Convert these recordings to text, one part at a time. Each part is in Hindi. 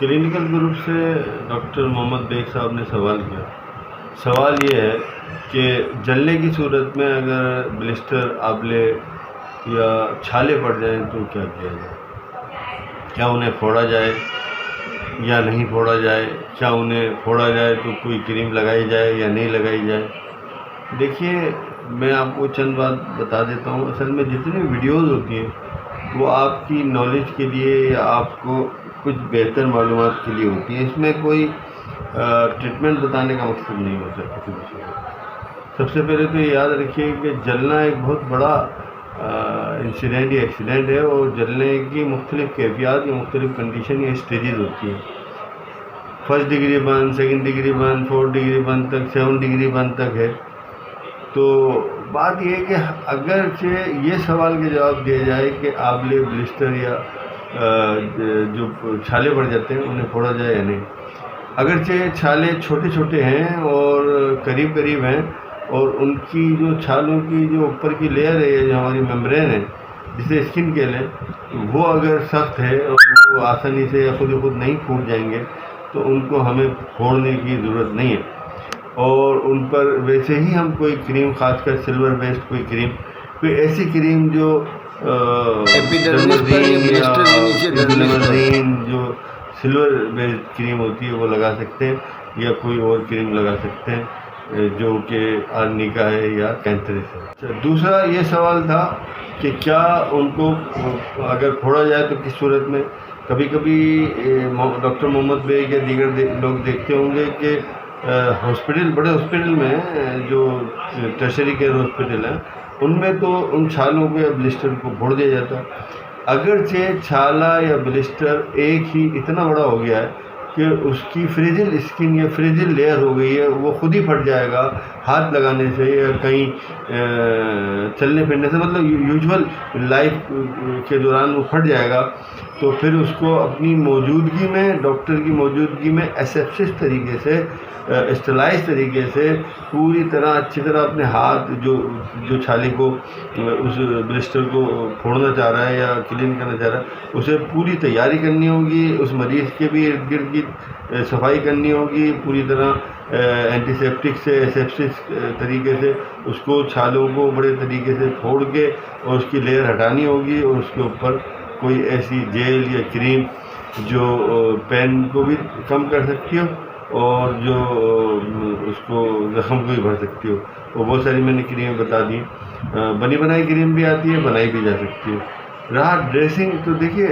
क्लिनिकल ग्रुप से डॉक्टर मोहम्मद बेग साहब ने सवाल किया। सवाल ये है कि जलने की सूरत में अगर ब्लिस्टर, आबले या छाले पड़ जाएं तो क्या किया जाए? क्या उन्हें फोड़ा जाए या नहीं फोड़ा जाए? क्या उन्हें फोड़ा जाए तो कोई क्रीम लगाई जाए या नहीं लगाई जाए? देखिए, मैं आपको चंद बात बता देता हूँ। असल में जितनी वीडियोज़ होती हैं वो आपकी नॉलेज के लिए या आपको कुछ बेहतर मालूमात के लिए होती है। इसमें कोई ट्रीटमेंट बताने का मकसद नहीं होता किसी भी चीज़। सबसे पहले तो ये याद रखिए कि जलना एक बहुत बड़ा इंसिडेंट या एक्सीडेंट है, और जलने की मुख्तलिफ़ कैफियत या मुख्तलिफ़ कंडीशन या स्टेजेस होती हैं। First degree burn, second degree burn, 4 degree burn तक, 7 डिग्री बर्न तक है। तो बात यह है कि अगर से ये सवाल के जवाब दिया जाए कि आबले, ब्लिस्टर या जो छाले पड़ जाते हैं उन्हें फोड़ा जाए या नहीं। अगरचे छाले छोटे छोटे हैं और करीब करीब हैं, और उनकी जो छालों की जो ऊपर की लेयर है, जो हमारी मेम्ब्रेन है जिसे स्किन कह लें, वो अगर सख्त है और वो आसानी से या खुद नहीं फूट जाएंगे तो उनको हमें फोड़ने की ज़रूरत नहीं है। और उन पर वैसे ही हम कोई क्रीम, खासकर सिल्वर बेस्ड कोई ऐसी क्रीम जो जो सिल्वर बेस्ड क्रीम होती है वो लगा सकते हैं, या कोई और क्रीम लगा सकते हैं जो कि आर्निका है या कैंथरेस है। दूसरा ये सवाल था कि क्या उनको अगर फोड़ा जाए तो किस सूरत में। कभी कभी डॉक्टर मोहम्मद बेग या दीगर लोग देखते होंगे कि हॉस्पिटल, बड़े हॉस्पिटल में जो टर्शरी केयर हॉस्पिटल हैं उनमें तो उन छालों को या ब्लिस्टर को फोड़ दिया जाता है। अगरचे छाला या ब्लिस्टर एक ही इतना बड़ा हो गया है कि उसकी फ्रेजिल स्किन या फ्रेजिल लेयर हो गई है, वो खुद ही फट जाएगा हाथ लगाने से या कहीं चलने फिरने से, मतलब यूजुअल लाइफ के दौरान वो फट जाएगा। तो फिर उसको अपनी मौजूदगी में, डॉक्टर की मौजूदगी में एसेप्सिस तरीके से, स्टरलाइज तरीके से पूरी तरह अच्छी तरह अपने हाथ जो छाले को, उस ब्लिस्टर को फोड़ना चाह रहा है या क्लीन करना चाह रहा है, उसे पूरी तैयारी करनी होगी। उस मरीज़ के भी इर्द गिर्द की सफाई करनी होगी पूरी तरह एंटीसेप्टिक से, एसेप्सिस तरीके से उसको, छालों को बड़े तरीके से फोड़ के और उसकी लेयर हटानी होगी, और उसके ऊपर कोई ऐसी जेल या क्रीम जो पेन को भी कम कर सकती हो और जो उसको ज़ख्म को भी भर सकती हो। वो बहुत सारी मैंने क्रीमें बता दी। बनी बनाई क्रीम भी आती है, बनाई भी जा सकती है। रहा ड्रेसिंग, तो देखिए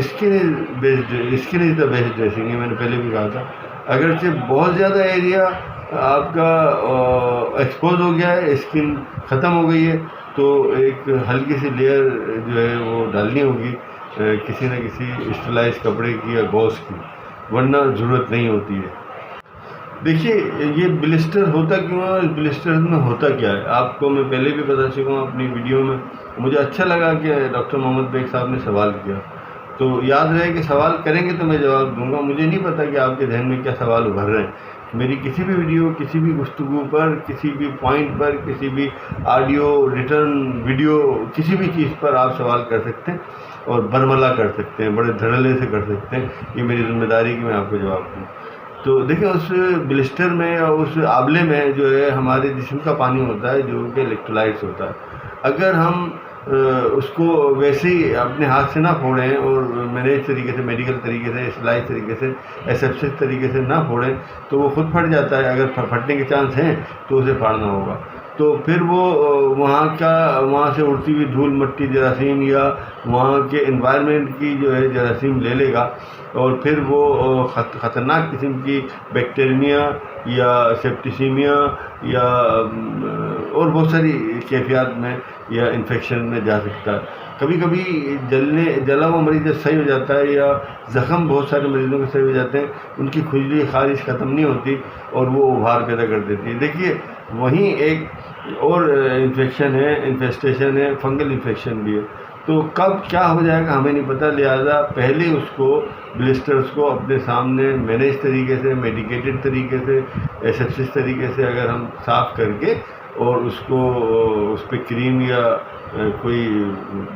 skin is the best dressing, ये मैंने पहले भी कहा था। अगर से बहुत ज़्यादा एरिया आपका एक्सपोज हो गया है, स्किन ख़त्म हो गई है, तो एक हल्की सी लेयर जो है वो डालनी होगी किसी न किसी स्टरलाइज कपड़े की या गॉज की, वरना ज़रूरत नहीं होती है। देखिए, ये ब्लिस्टर होता क्यों है, इस ब्लिस्टर में होता क्या है, आपको मैं पहले भी बता चुका हूँ अपनी वीडियो में। मुझे अच्छा लगा कि डॉक्टर मोहम्मद बेग साहब ने सवाल किया, तो याद रहे कि सवाल करेंगे तो मैं जवाब दूंगा। मुझे नहीं पता कि आपके जहन में क्या सवाल उभर रहे हैं। मेरी किसी भी वीडियो, किसी भी गुफ्तगू पर, किसी भी पॉइंट पर, किसी भी ऑडियो, रिटर्न वीडियो, किसी भी चीज़ पर आप सवाल कर सकते हैं और बरमला कर सकते हैं, बड़े धड़ल्ले से कर सकते हैं। ये मेरी जिम्मेदारी कि मैं आपको जवाब दूँ। तो देखिए, उस ब्लिस्टर में या उस आबले में जो है हमारे जिस्म का पानी होता है, जो कि इलेक्ट्रोलाइट्स होता है। अगर हम उसको वैसे ही अपने हाथ से ना फोड़ें और मैनेज तरीके से, मेडिकल तरीके से, स्लाइस तरीके से, एसेप्सिस तरीके से ना फोड़ें तो वो खुद फट जाता है। अगर फटने के चांस हैं तो उसे फाड़ना होगा। तो फिर वो वहाँ से उड़ती हुई धूल मट्टी जरासीम या वहाँ के एनवायरनमेंट की जो है जरासीम ले लेगा, और फिर वो ख़तरनाक किस्म की बैक्टीरिया या सेप्टिसीमिया या और बहुत सारी कैफियत में या इन्फेक्शन में जा सकता है। कभी कभी जला हुआ मरीज़ जब सही हो जाता है, या ज़ख़म बहुत सारे मरीज़ों के सही हो जाते हैं, उनकी खुजली ख़ारिश ख़त्म नहीं होती और वो उभार पैदा कर देती है। देखिए, वहीं एक और इन्फेक्शन है, इन्फेस्टेशन है, फंगल इन्फेक्शन भी है। तो कब क्या हो जाएगा हमें नहीं पता, लिहाजा पहले उसको, ब्लिस्टर्स को अपने सामने मैनेज तरीके से, मेडिकेटेड तरीके से, एसेप्सिस तरीके से अगर हम साफ़ करके और उसको उस पर क्रीम या कोई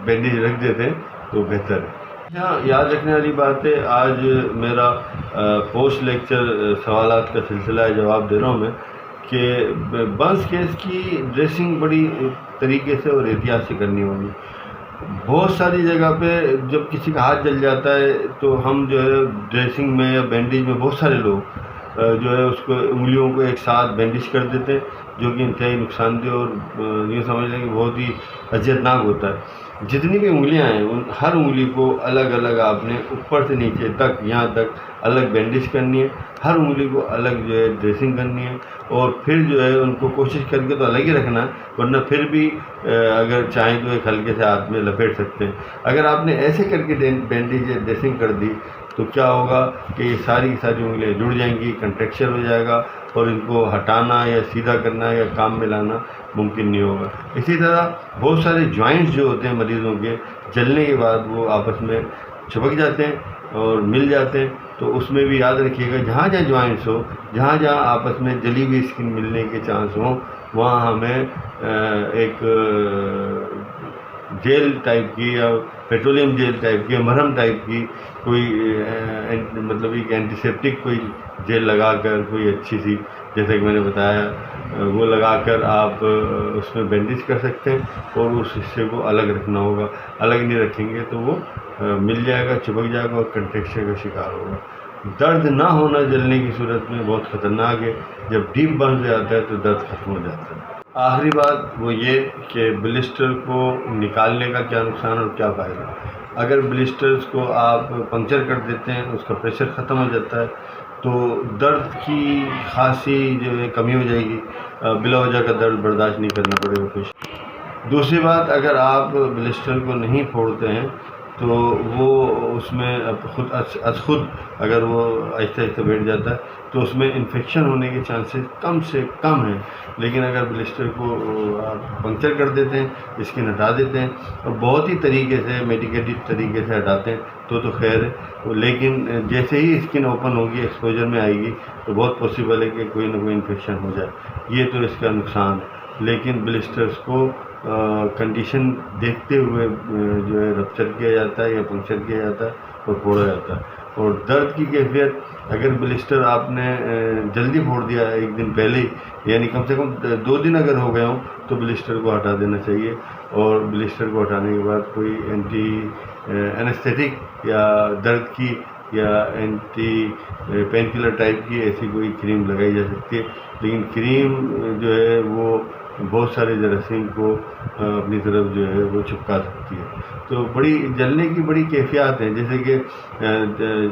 बैंडेज रख देते हैं तो बेहतर है। हाँ, याद रखने वाली बात है, आज मेरा पोस्ट लेक्चर सवालात का सिलसिला है, जवाब दे रहा हूँ मैं कि बंस केस की ड्रेसिंग बड़ी तरीके से और एहतियात से करनी होगी। बहुत सारी जगह पे जब किसी का हाथ जल जाता है तो हम जो है ड्रेसिंग में या बैंडेज में बहुत सारे लोग जो है उसको उंगलियों को एक साथ बैंडेज कर देते हैं, जो कि इंतहाई नुकसानदेह और ये समझ लें कि बहुत ही अजियतनाक होता है। जितनी भी उंगलियां हैं उन हर उंगली को अलग अलग आपने ऊपर से नीचे तक यहाँ तक अलग बैंडेज करनी है, हर उंगली को अलग जो है ड्रेसिंग करनी है और फिर जो है उनको कोशिश करके तो अलग ही रखना है, वरना फिर भी अगर चाहें तो एक हल्के से हाथ में लपेट सकते हैं। अगर आपने ऐसे करके बैंडेज या ड्रेसिंग कर दी तो क्या होगा कि ये सारी की सारी उंगलियाँ जुड़ जाएंगी, कंट्रैक्चर हो जाएगा और इनको हटाना या सीधा करना या काम में लाना मुमकिन नहीं होगा। इसी तरह बहुत सारे जॉइंट्स जो होते हैं मरीज़ों के जलने के बाद वो आपस में चिपक जाते हैं और मिल जाते हैं, तो उसमें भी याद रखिएगा जहाँ जहाँ जॉइंट्स हो, जहाँ जहाँ आपस में जली हुई स्किन मिलने के चांस हों, वहाँ हमें एक जेल टाइप की या पेट्रोलियम जेल टाइप की या मरहम टाइप की कोई मतलब एक एंटीसेप्टिक कोई जेल लगाकर कोई अच्छी सी, जैसे कि मैंने बताया, वो लगाकर आप उसमें बैंडेज कर सकते हैं और उस हिस्से को अलग रखना होगा। अलग नहीं रखेंगे तो वो मिल जाएगा, चिपक जाएगा और कंट्रैक्शन का शिकार होगा। दर्द ना होना जलने की सूरत में बहुत ख़तरनाक है, जब डीप बर्न जाता है तो दर्द खत्म हो जाता है। आखिरी बात वो ये कि ब्लिस्टर को निकालने का क्या नुकसान और क्या फ़ायदा। अगर ब्लिस्टर्स को आप पंक्चर कर देते हैं, उसका प्रेशर ख़त्म हो जाता है तो दर्द की खासी जो है कमी हो जाएगी, बिला वजह का दर्द बर्दाश्त नहीं करना पड़ेगा पेशेंट। दूसरी बात, अगर आप ब्लिस्टर को नहीं फोड़ते हैं तो वो उसमें अब खुद अगर वो आहिस्ता आहिस्ता बैठ जाता है तो उसमें इन्फेक्शन होने के चांसेस कम से कम हैं। लेकिन अगर ब्लिस्टर को आप पंक्चर कर देते हैं, स्किन हटा देते हैं और बहुत ही तरीके से मेडिकेटेड तरीके से हटाते हैं तो खैर है। लेकिन जैसे ही स्किन ओपन होगी, एक्सपोजर में आएगी, तो बहुत पॉसिबल है कि कोई ना कोई इन्फेक्शन हो जाए। ये तो इसका नुकसान है। लेकिन ब्लिस्टर्स को कंडीशन देखते हुए जो है रप्चर किया जाता है या पंक्चर किया जाता है और फोड़ा जाता है। और दर्द की कैफियत, अगर ब्लिस्टर आपने जल्दी फोड़ दिया है एक दिन पहले, यानी कम से कम 2 दिन अगर हो गए हों, तो ब्लिस्टर को हटा देना चाहिए। और ब्लिस्टर को हटाने के बाद कोई एंटी एनेस्थेटिक या दर्द की या एंटी पेन किलर टाइप की ऐसी कोई क्रीम लगाई जा सकती है। लेकिन क्रीम जो है वो बहुत सारे जरासीम को अपनी तरफ जो है वो चिपका सकती है। तो बड़ी जलने की बड़ी कैफियत हैं, जैसे कि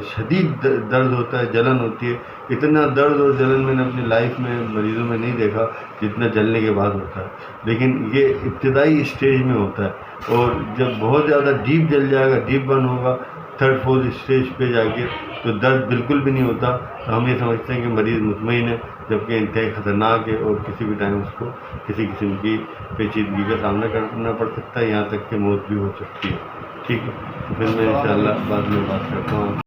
शदीद दर्द होता है, जलन होती है। इतना दर्द और जलन मैंने अपनी लाइफ में मरीज़ों में नहीं देखा जितना जलने के बाद होता है। लेकिन ये इब्तिदाई स्टेज में होता है और जब बहुत ज़्यादा डीप जल जाएगा, डीप बर्न होगा, 3rd 4th स्टेज पे जाके तो दर्द बिल्कुल भी नहीं होता। तो हम ये समझते हैं कि मरीज़ मुतमईन है, जबकि इंतहाई ख़तरनाक है और किसी भी टाइम उसको किसी किस्म की पेचीदगी का सामना करना पड़ सकता है, यहाँ तक कि मौत भी हो सकती है। ठीक है, फिर मैं इंशाअल्लाह बाद में बात करता हूँ।